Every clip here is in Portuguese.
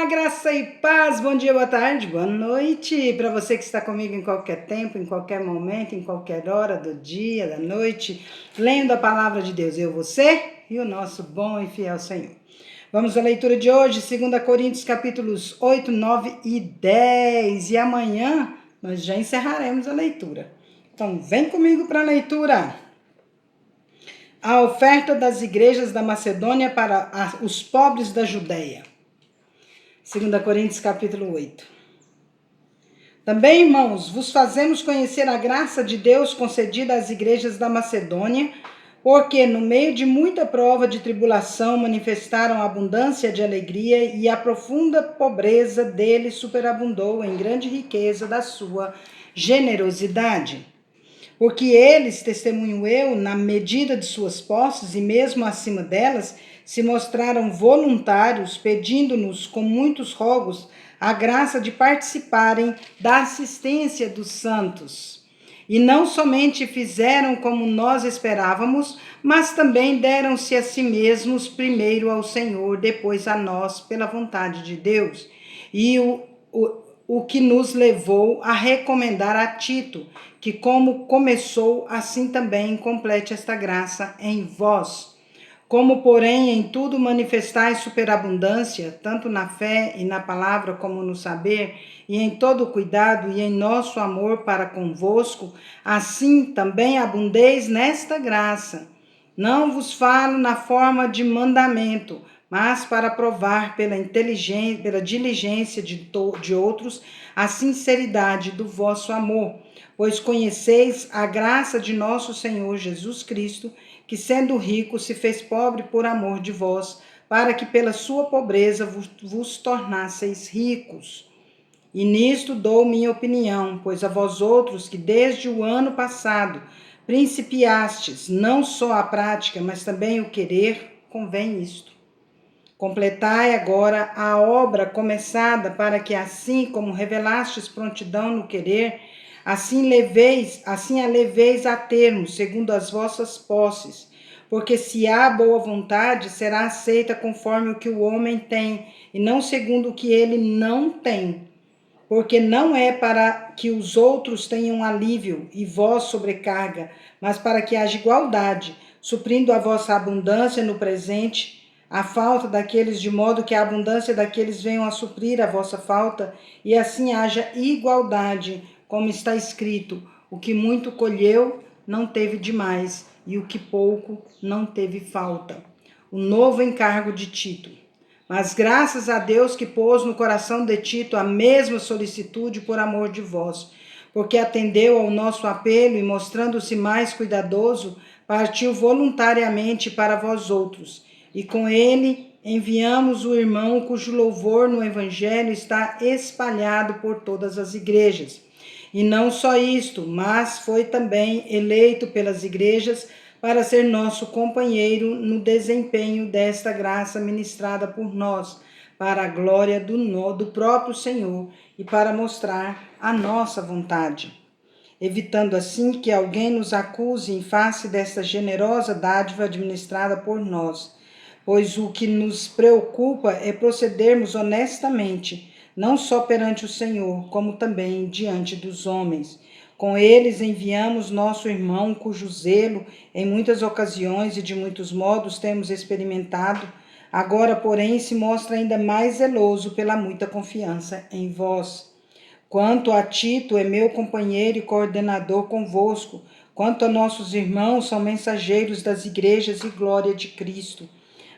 Olá, graça e paz, bom dia, boa tarde, boa noite, para você que está comigo em qualquer tempo, em qualquer momento, em qualquer hora do dia, da noite, lendo a palavra de Deus, eu, você e o nosso bom e fiel Senhor. Vamos à leitura de hoje, 2 Coríntios capítulos 8, 9 e 10, e amanhã nós já encerraremos a leitura. Então, vem comigo para a leitura. A oferta das igrejas da Macedônia para os pobres da Judéia. 2 Coríntios capítulo 8. Também, irmãos, vos fazemos conhecer a graça de Deus concedida às igrejas da Macedônia, porque no meio de muita prova de tribulação manifestaram abundância de alegria e a profunda pobreza deles superabundou em grande riqueza da sua generosidade. Porque eles, testemunho eu, na medida de suas posses e mesmo acima delas, se mostraram voluntários, pedindo-nos com muitos rogos a graça de participarem da assistência dos santos. E não somente fizeram como nós esperávamos, mas também deram-se a si mesmos, primeiro ao Senhor, depois a nós, pela vontade de Deus. E o que nos levou a recomendar a Tito, que como começou, assim também complete esta graça em vós. Como, porém, em tudo manifestais superabundância, tanto na fé e na palavra como no saber, e em todo cuidado e em nosso amor para convosco, assim também abundeis nesta graça. Não vos falo na forma de mandamento, mas para provar pela diligência de outros a sinceridade do vosso amor, pois conheceis a graça de nosso Senhor Jesus Cristo, que sendo rico se fez pobre por amor de vós, para que pela sua pobreza vos tornasseis ricos. E nisto dou minha opinião, pois a vós outros que desde o ano passado principiastes não só a prática, mas também o querer, convém isto. Completai agora a obra começada, para que assim como revelastes prontidão no querer, assim a leveis a termo, segundo as vossas posses. Porque se há boa vontade, será aceita conforme o que o homem tem, e não segundo o que ele não tem. Porque não é para que os outros tenham alívio e vós sobrecarga, mas para que haja igualdade, suprindo a vossa abundância no presente, a falta daqueles, de modo que a abundância daqueles venham a suprir a vossa falta, e assim haja igualdade, como está escrito: o que muito colheu não teve demais, e o que pouco não teve falta. O novo encargo de Tito. Mas graças a Deus que pôs no coração de Tito a mesma solicitude por amor de vós, porque atendeu ao nosso apelo e, mostrando-se mais cuidadoso, partiu voluntariamente para vós outros. E com ele enviamos o irmão cujo louvor no Evangelho está espalhado por todas as igrejas. E não só isto, mas foi também eleito pelas igrejas para ser nosso companheiro no desempenho desta graça ministrada por nós, para a glória do próprio Senhor e para mostrar a nossa vontade, evitando assim que alguém nos acuse em face desta generosa dádiva administrada por nós, pois o que nos preocupa é procedermos honestamente, não só perante o Senhor, como também diante dos homens. Com eles enviamos nosso irmão, cujo zelo, em muitas ocasiões e de muitos modos temos experimentado, agora, porém, se mostra ainda mais zeloso pela muita confiança em vós. Quanto a Tito, é meu companheiro e coordenador convosco. Quanto a nossos irmãos, são mensageiros das igrejas e glória de Cristo.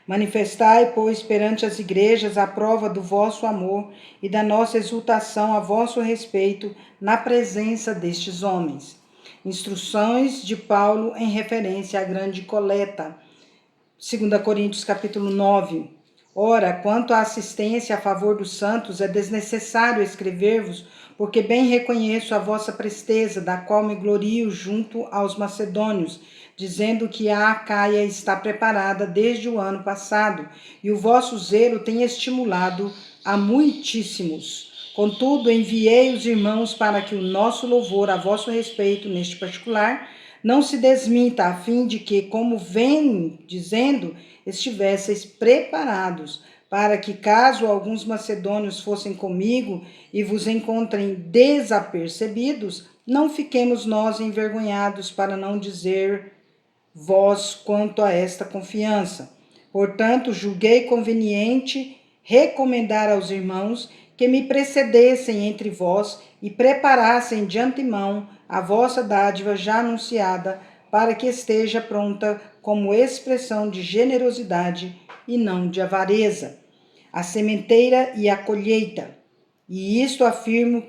Manifestai, pois, perante as igrejas a prova do vosso amor e da nossa exultação a vosso respeito na presença destes homens. Instruções de Paulo em referência à grande coleta. 2 Coríntios capítulo 9. Ora, quanto à assistência a favor dos santos, é desnecessário escrever-vos, porque bem reconheço a vossa presteza, da qual me glorio junto aos macedônios, dizendo que a Acaia está preparada desde o ano passado, e o vosso zelo tem estimulado a muitíssimos. Contudo, enviei os irmãos para que o nosso louvor a vosso respeito, neste particular, não se desminta, a fim de que, como vem dizendo, estivesseis preparados para que, caso alguns macedônios fossem comigo e vos encontrem desapercebidos, não fiquemos nós envergonhados para não dizer vós quanto a esta confiança. Portanto, julguei conveniente recomendar aos irmãos que me precedessem entre vós e preparassem de antemão a vossa dádiva já anunciada, para que esteja pronta como expressão de generosidade e não de avareza, a sementeira e a colheita. E isto afirmo,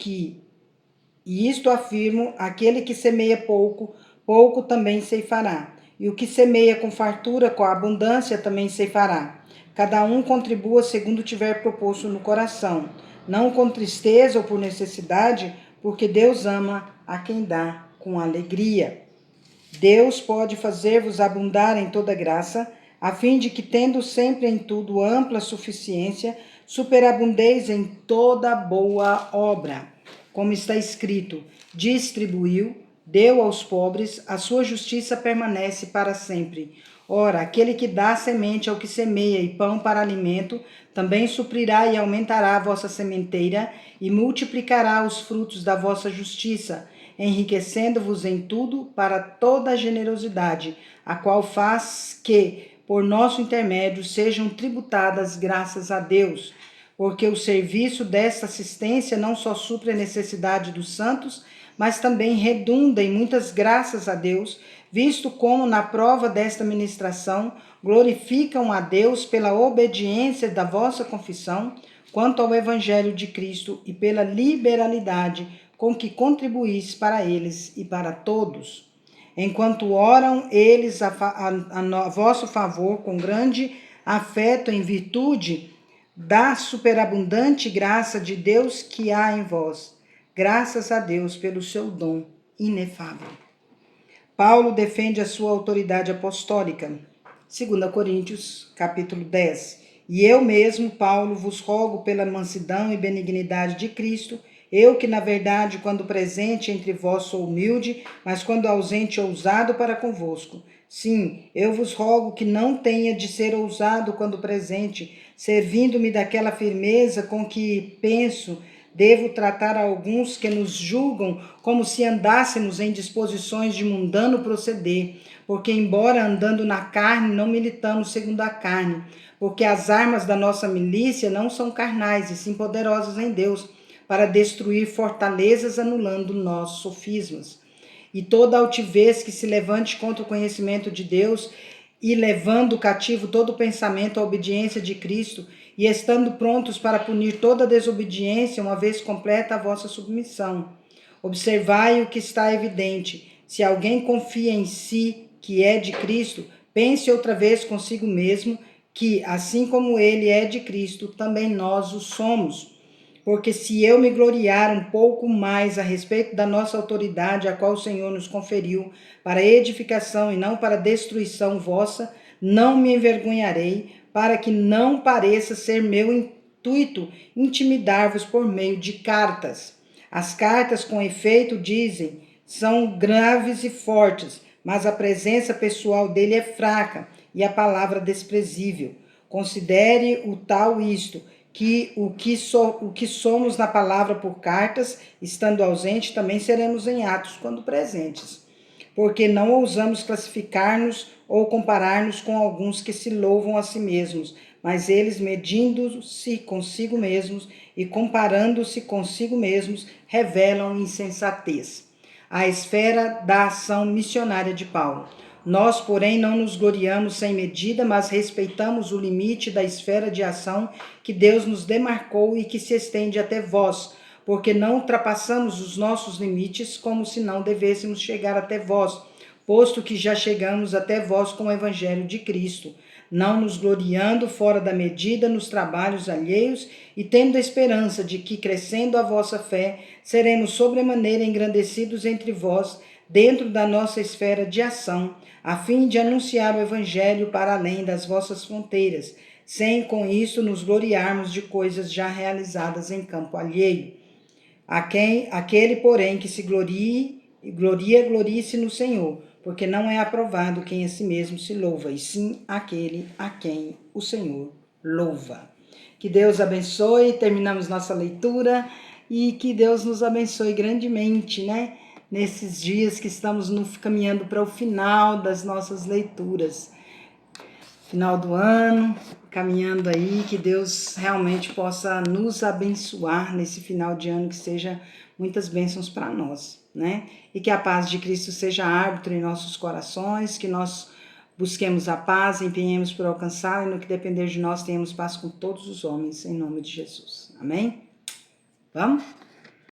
aquele que semeia pouco, pouco também ceifará. E o que semeia com fartura, com abundância, também ceifará. Cada um contribua segundo tiver proposto no coração, não com tristeza ou por necessidade, porque Deus ama a quem dá com alegria. Deus pode fazer-vos abundar em toda graça, a fim de que, tendo sempre em tudo ampla suficiência, superabundeis em toda boa obra. Como está escrito, distribuiu, deu aos pobres, a sua justiça permanece para sempre. Ora, aquele que dá semente ao que semeia e pão para alimento, também suprirá e aumentará a vossa sementeira e multiplicará os frutos da vossa justiça, enriquecendo-vos em tudo para toda a generosidade, a qual faz que, por nosso intermédio, sejam tributadas graças a Deus. Porque o serviço desta assistência não só supre a necessidade dos santos, mas também redunda em muitas graças a Deus, visto como na prova desta ministração glorificam a Deus pela obediência da vossa confissão quanto ao Evangelho de Cristo e pela liberalidade com que contribuís para eles e para todos. Enquanto oram eles a vosso favor com grande afeto em virtude da superabundante graça de Deus que há em vós. Graças a Deus pelo seu dom inefável. Paulo defende a sua autoridade apostólica. 2 Coríntios, capítulo 10. E eu mesmo, Paulo, vos rogo pela mansidão e benignidade de Cristo, eu que, na verdade, quando presente entre vós sou humilde, mas quando ausente ousado para convosco. Sim, eu vos rogo que não tenha de ser ousado quando presente, servindo-me daquela firmeza com que penso, devo tratar alguns que nos julgam como se andássemos em disposições de mundano proceder, porque embora andando na carne, não militamos segundo a carne, porque as armas da nossa milícia não são carnais, e sim poderosas em Deus, para destruir fortalezas, anulando nossos sofismas. E toda altivez que se levante contra o conhecimento de Deus, e levando cativo todo pensamento à obediência de Cristo, e estando prontos para punir toda desobediência, uma vez completa a vossa submissão. Observai o que está evidente. Se alguém confia em si, que é de Cristo, pense outra vez consigo mesmo, que, assim como ele é de Cristo, também nós o somos. Porque se eu me gloriar um pouco mais a respeito da nossa autoridade, a qual o Senhor nos conferiu, para edificação e não para destruição vossa, não me envergonharei, para que não pareça ser meu intuito intimidar-vos por meio de cartas. As cartas, com efeito, dizem, são graves e fortes, mas a presença pessoal dele é fraca e a palavra desprezível. Considere o tal isto, que o que somos na palavra por cartas, estando ausente, também seremos em atos quando presentes. Porque não ousamos classificar-nos ou comparar-nos com alguns que se louvam a si mesmos, mas eles, medindo-se consigo mesmos e comparando-se consigo mesmos, revelam insensatez. A esfera da ação missionária de Paulo. Nós, porém, não nos gloriamos sem medida, mas respeitamos o limite da esfera de ação que Deus nos demarcou e que se estende até vós, porque não ultrapassamos os nossos limites como se não devêssemos chegar até vós, posto que já chegamos até vós com o Evangelho de Cristo, não nos gloriando fora da medida nos trabalhos alheios e tendo a esperança de que, crescendo a vossa fé, seremos sobremaneira engrandecidos entre vós, dentro da nossa esfera de ação, a fim de anunciar o Evangelho para além das vossas fronteiras, sem com isso nos gloriarmos de coisas já realizadas em campo alheio. Aquele, porém, que se glorie-se no Senhor, porque não é aprovado quem a si mesmo se louva, e sim aquele a quem o Senhor louva. Que Deus abençoe, terminamos nossa leitura e que Deus nos abençoe grandemente, né? Nesses dias que estamos caminhando para o final das nossas leituras. Final do ano, caminhando aí, que Deus realmente possa nos abençoar nesse final de ano, que seja muitas bênçãos para nós, né? E que a paz de Cristo seja árbitro em nossos corações, que nós busquemos a paz, empenhemos por alcançá-la e no que depender de nós tenhamos paz com todos os homens, em nome de Jesus. Amém? Vamos?